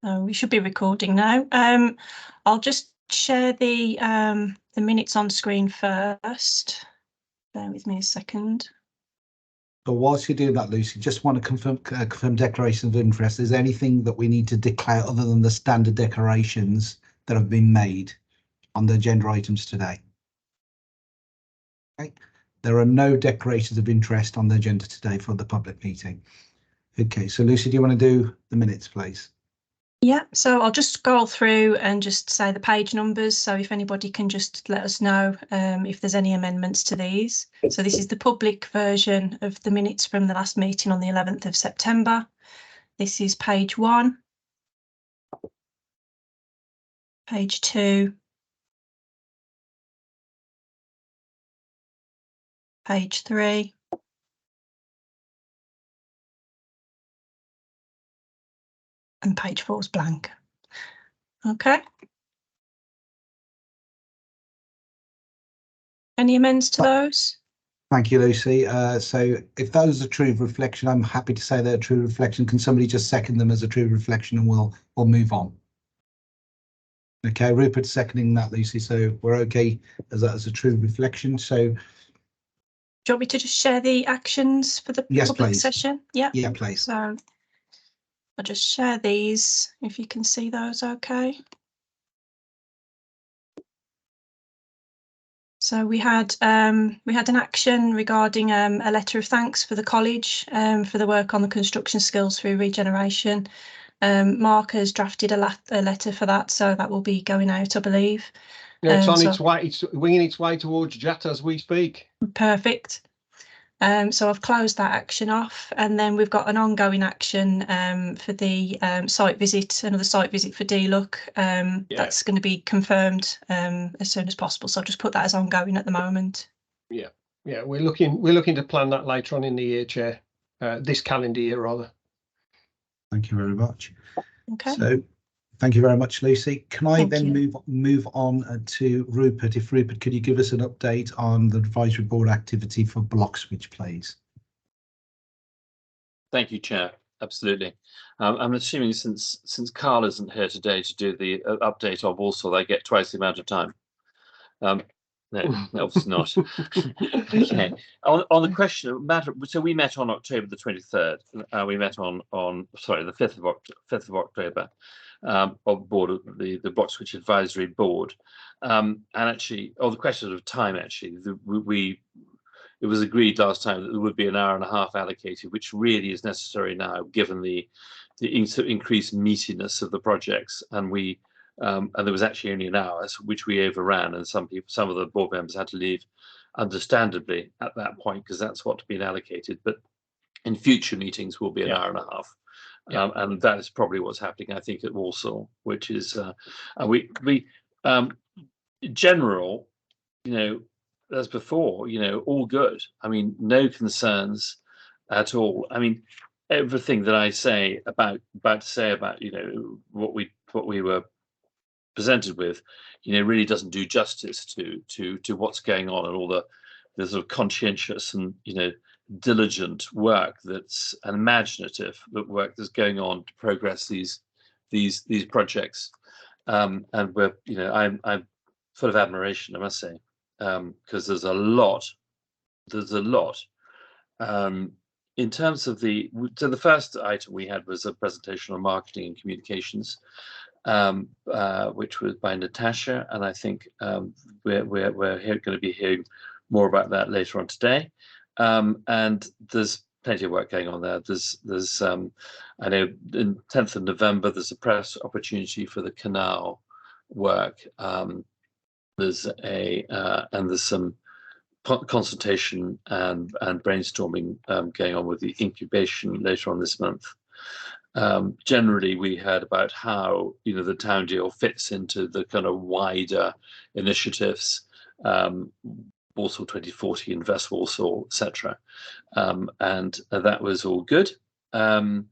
So we should be recording now. I'll just share the minutes on screen first. Bear with me a second. So whilst you're doing that, Lucy, just want to confirm declarations of interest. Is there anything that we need to declare other than the standard declarations that have been made on the agenda items today? Okay. There are no declarations of interest on the agenda today for the public meeting. Okay, so Lucy, do you want to do the minutes, please? Yeah, so I'll just scroll through and just say the page numbers. So if anybody can just let us know if there's any amendments to these. So this is the public version of the minutes from the last meeting on the 11th of September. This is page 1, page 2, page 3, and page 4 is blank. Okay. Any amends to those? Thank you, Lucy. So if those are true reflection, I'm happy to say they're a true reflection. Can somebody just second them as a true reflection, and we'll move on? Okay, Rupert seconding that, Lucy. So we're okay as that as a true reflection. So do you want me to just share the actions for the public session? Yeah. Yeah, please. So I'll just share these if you can see those okay. So we had an action regarding a letter of thanks for the college for the work on the construction skills through regeneration. Mark has drafted a letter for that, so that will be going out, I believe. Yeah, it's on its way. It's winging its way towards Jet as we speak. Perfect. So I've closed that action off, and then we've got an ongoing action for the site visit, another site visit for DLUC. That's going to be confirmed as soon as possible. So I'll just put that as ongoing at the moment. Yeah, we're looking to plan that later on in the year, Chair. This calendar year, rather. Thank you very much. Okay. So thank you very much, Lucy. Can I then move on to Rupert? If Rupert, could you give us an update on the advisory board activity for Bloxwich, please? Thank you, Chair. Absolutely. I'm assuming since Carl isn't here today to do the update of Walsall, they get twice the amount of time. No, obviously not. Okay. On the question of matter, so we met on October the 23rd. We met on the 5th of October. Of board of the Bloxwich Advisory Board, and actually, the question of time, actually, it was agreed last time that there would be an hour and a half allocated, which really is necessary now, given the increased meatiness of the projects, and there was actually only an hour, which we overran, and some of the board members had to leave, understandably, at that point, because that's what's been allocated. But in future meetings will be an hour and a half. And that is probably what's happening, I think, at Walsall, which is general, as before, all good. I mean, no concerns at all. I mean, everything that I say about what we were presented with, really doesn't do justice to what's going on and all the sort of conscientious and diligent work that's and imaginative work that's going on to progress these projects, and we're I'm full of admiration, I must say, because there's a lot in terms of the first item we had was a presentation on marketing and communications, which was by Natasha, and I think we're going to be hearing more about that later on today. And there's plenty of work going on there. There's I know in 10th of November there's a press opportunity for the canal work. There's some consultation and brainstorming going on with the incubation later on this month. Generally, we heard about how the town deal fits into the kind of wider initiatives. Walsall 2040, Invest Walsall, etc. And that was all good. And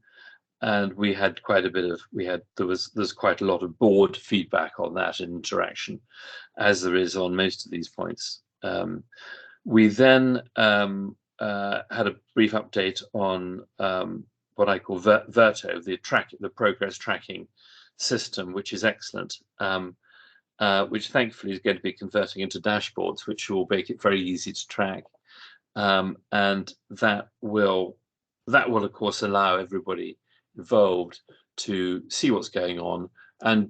we had quite a bit of there's quite a lot of board feedback on that and interaction, as there is on most of these points. We then had a brief update on what I call Verto, the progress tracking system, which is excellent, which thankfully is going to be converting into dashboards, which will make it very easy to track. And that will, of course, allow everybody involved to see what's going on and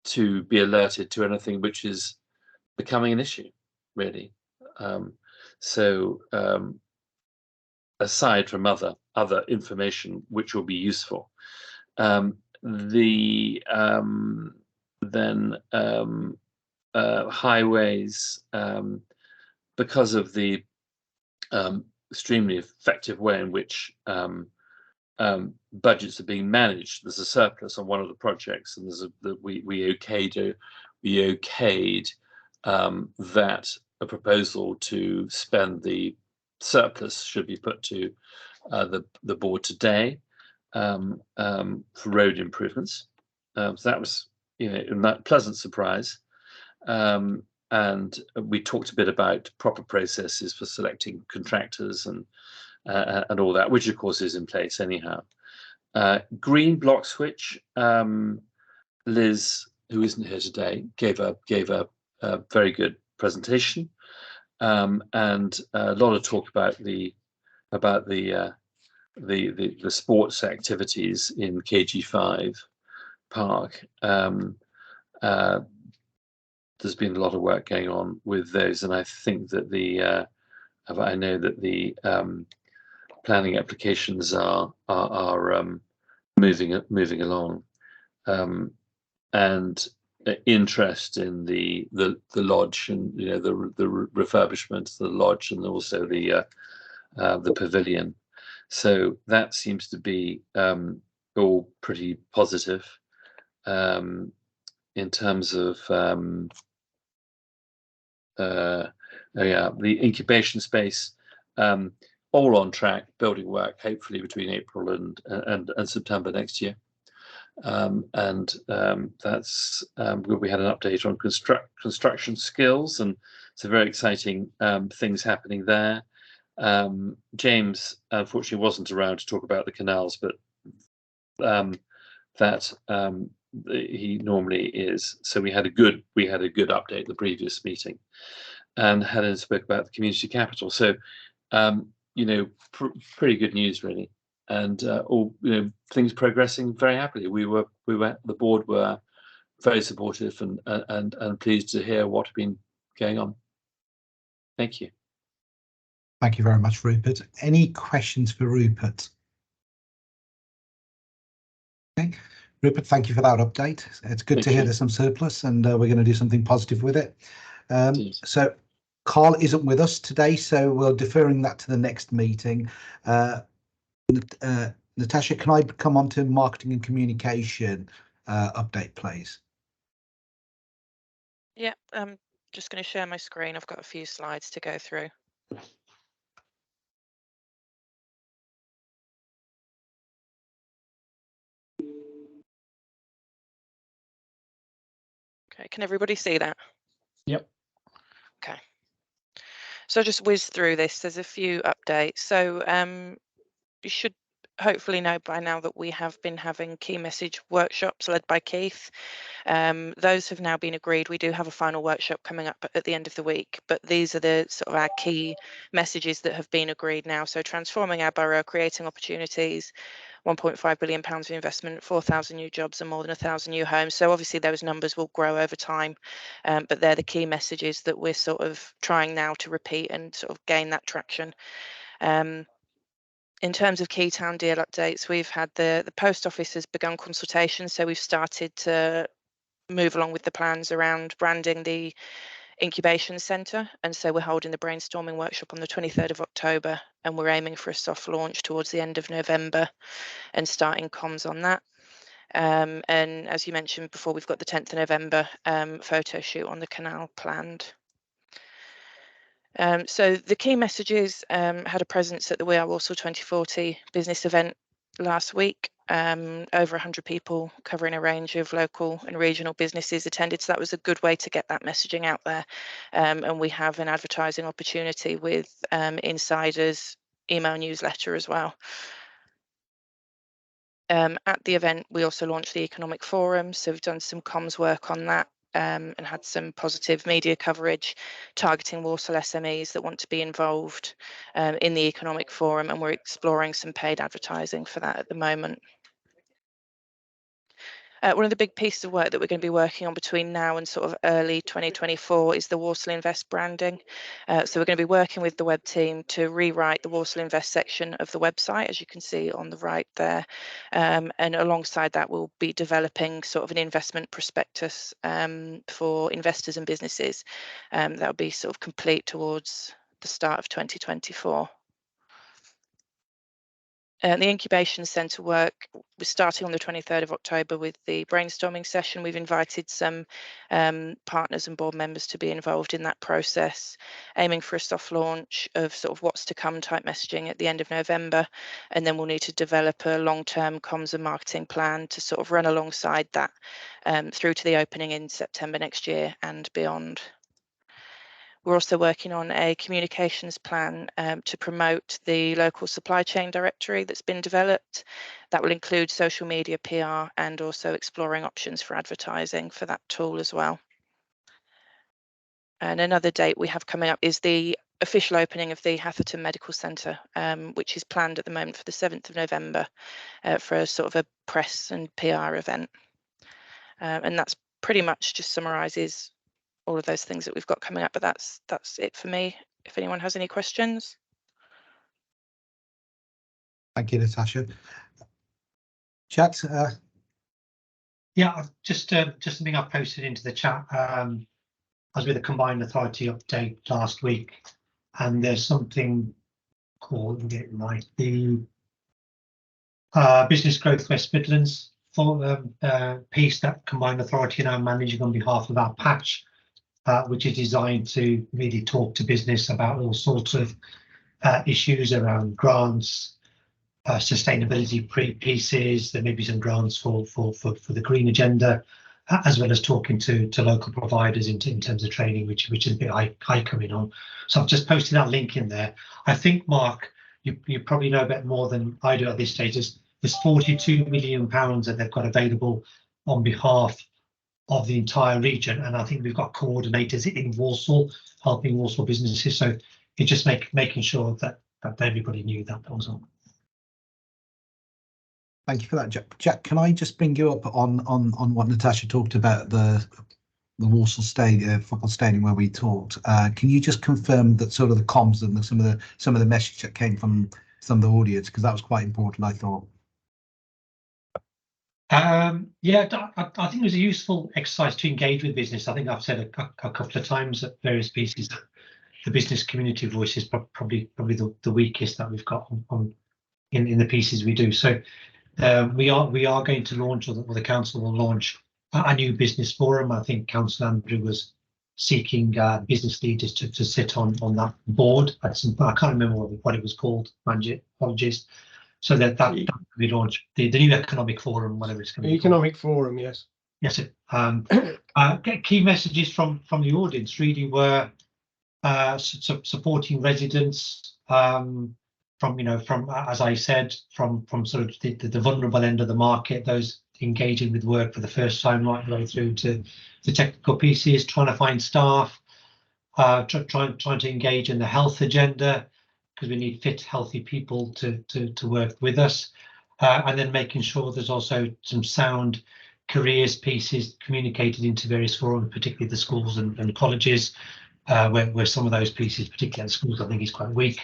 to be alerted to anything which is becoming an issue, really. Aside from other information which will be useful, highways, because of the extremely effective way in which budgets are being managed. There's a surplus on one of the projects, and we okayed that a proposal to spend the surplus should be put to the board today for road improvements. So that was, a pleasant surprise. And we talked a bit about proper processes for selecting contractors and all that, which of course is in place anyhow. Green Bloxwich, Liz, who isn't here today, gave a very good presentation, and a lot of talk about the sports activities in KG5 Park. There's been a lot of work going on with those, and I think that I know that the planning applications are moving along, and interest in the lodge and the refurbishment of the lodge, and also the pavilion. So that seems to be all pretty positive. In terms of the incubation space, all on track, building work hopefully between April and September next year. That's good. We had an update on construction skills, and some very exciting things happening there. James unfortunately wasn't around to talk about the canals, but he normally is. So we had a good update the previous meeting, and Helen spoke about the community capital. So pretty good news really, and all things progressing very happily. The board were very supportive and pleased to hear what had been going on. Thank you. Thank you very much, Rupert. Any questions for Rupert? Okay. Rupert, thank you for that update. It's good to hear there's some surplus, and we're going to do something positive with it. So Carl isn't with us today, so we're deferring that to the next meeting. Natasha, can I come on to marketing and communication update, please? Yeah, I'm just going to share my screen. I've got a few slides to go through. Okay, can everybody see that? Yep. Okay. So I'll just whiz through this. There's a few updates. So you should hopefully know by now that we have been having key message workshops led by Keith. Those have now been agreed. We do have a final workshop coming up at the end of the week, but these are the sort of our key messages that have been agreed now. So transforming our borough, creating opportunities, £1.5 billion of investment, 4,000 new jobs and more than 1,000 new homes. So obviously those numbers will grow over time, but they're the key messages that we're sort of trying now to repeat and sort of gain that traction. In terms of key town deal updates, we've had the post office has begun consultation, so we've started to move along with the plans around branding the incubation centre, and so we're holding the brainstorming workshop on the 23rd of October, and we're aiming for a soft launch towards the end of November and starting comms on that. And as you mentioned before, we've got the 10th of November photo shoot on the canal planned. So the key messages had a presence at the We Are Walsall 2040 business event last week. Over 100 people covering a range of local and regional businesses attended, so that was a good way to get that messaging out there. And we have an advertising opportunity with Insider's email newsletter as well. At the event, we also launched the Economic Forum, so we've done some comms work on that and had some positive media coverage targeting Walsall SMEs that want to be involved in the Economic Forum, and we're exploring some paid advertising for that at the moment. One of the big pieces of work that we're going to be working on between now and sort of early 2024 is the Walsall Invest branding. So we're going to be working with the web team to rewrite the Walsall Invest section of the website, as you can see on the right there. And alongside that, we'll be developing sort of an investment prospectus for investors and businesses. That'll be sort of complete towards the start of 2024. The incubation centre work was starting on the 23rd of October with the brainstorming session. We've invited some partners and board members to be involved in that process, aiming for a soft launch of sort of what's to come type messaging at the end of November. And then we'll need to develop a long-term comms and marketing plan to sort of run alongside that through to the opening in September next year and beyond. We're also working on a communications plan to promote the local supply chain directory that's been developed. That will include social media, PR, and also exploring options for advertising for that tool as well. And another date we have coming up is the official opening of the Hatherton Medical Centre, which is planned at the moment for the 7th of November for a sort of a press and PR event. And that's pretty much just summarises all of those things that we've got coming up, but that's it for me. If anyone has any questions. Thank you, Natasha. Chat. Yeah, just something I posted into the chat. I was with a combined authority update last week, and there's something called the Business Growth West Midlands for piece that combined authority are now managing on behalf of our patch. Which is designed to really talk to business about all sorts of issues around grants, sustainability pieces. There may be some grants for the green agenda, as well as talking to local providers in terms of training, which is a bit high coming on. So I've just posted that link in there. I think, Mark, you probably know a bit more than I do at this stage. There's £42 million that they've got available on behalf of the entire region, and I think we've got coordinators in Walsall helping Walsall businesses, so it's just making sure that everybody knew that was on. Thank you for that, Jack. Jack, can I just bring you up on what Natasha talked about, the Walsall Stadium, football stadium where we talked? Can you just confirm that sort of the comms and some of the message that came from some of the audience, because that was quite important, I thought. Yeah, I think it was a useful exercise to engage with business. I think I've said a couple of times at various pieces that the business community voice is probably the weakest that we've got in the pieces we do. So we are going to launch, or the council will launch a new business forum. I think Councillor Andrew was seeking business leaders to sit on that board. I can't remember what it was called. Apologies. So that we launch the new economic forum, whatever it's going to be. Economic forum, yes. Yes. Key messages from the audience really were supporting residents from as I said, from sort of the vulnerable end of the market, those engaging with work for the first time, right the way through to the technical pieces, trying to find staff, trying to engage in the health agenda, because we need fit, healthy people to work with us, and then making sure there's also some sound careers pieces communicated into various forums, particularly the schools and colleges, where some of those pieces, particularly at schools, I think is quite weak.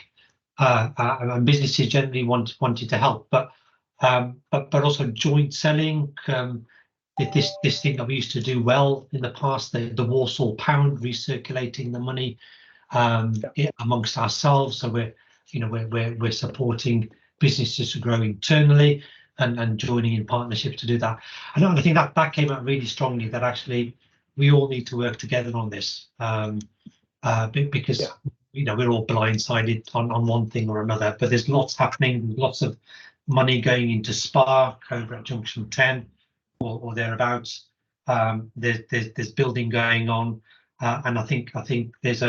And businesses generally wanted to help, but also joint selling. This thing that we used to do well in the past, the Walsall pound, recirculating the money amongst ourselves. So we're supporting businesses to grow internally and joining in partnerships to do that. And I think that came out really strongly, that actually we all need to work together on this, because we're all blindsided on one thing or another. But there's lots happening, lots of money going into Spark over at Junction 10 or thereabouts. There's building going on, and I think there's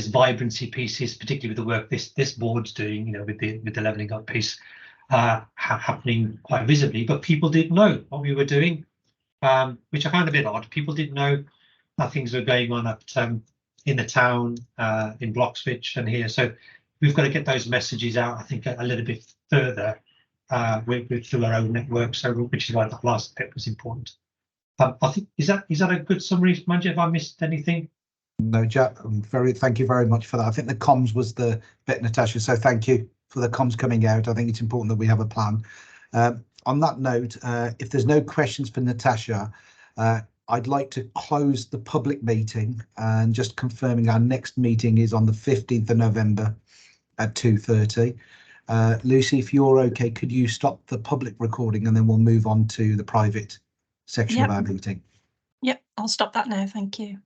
vibrancy pieces, particularly with the work this board's doing, with the levelling up piece, happening quite visibly, but people didn't know what we were doing, which I found a bit odd. People didn't know that things were going on at in the town, in Bloxwich and here. So we've got to get those messages out, I think, a little bit further through our own network. So, which is why that last bit was important. I think is that a good summary, Manager? Have I missed anything? No, Jack. Thank you very much for that. I think the comms was the bit, Natasha. So thank you for the comms coming out. I think it's important that we have a plan. On that note, if there's no questions for Natasha, I'd like to close the public meeting and just confirming our next meeting is on the 15th of November at 2:30. Lucy, if you're okay, could you stop the public recording and then we'll move on to the private section of our meeting? Yep, I'll stop that now. Thank you.